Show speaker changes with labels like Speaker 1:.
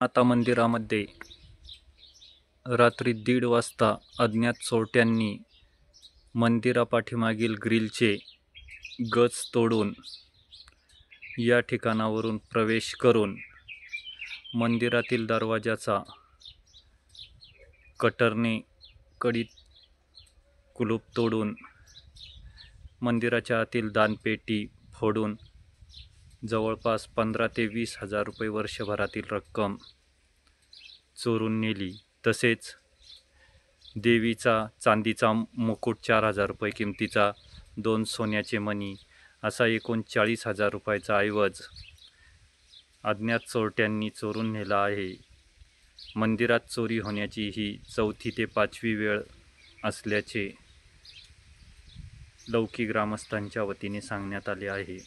Speaker 1: माता मंदिरामध्ये रात्री 1:30 वाजता अज्ञात चोरट्यांनी मंदिरापाठीमागील ग्रिलचे गज तोडून या ठिकाणावरून प्रवेश करून मंदिरातील दरवाजाचा कटरने कडीत कुलूप तोडून मंदिराच्या आतील दानपेटी फोडून जवळपास 15,000 ते 20,000 रुपये वर्षभरातील रक्कम चोरून नेली. तसेच देवीचा चांदीचा मुकुट 4,000 रुपये किमतीचा, 2 सोन्याचे मणी असा एकूण 40,000 रुपयाचा ऐवज अज्ञात चोरट्यांनी चोरून नेला आहे. मंदिरात चोरी होण्याची ही 4थी ते 5वी वेळ असल्याचे लौकी ग्रामस्थांच्या वतीने सांगण्यात आले आहे.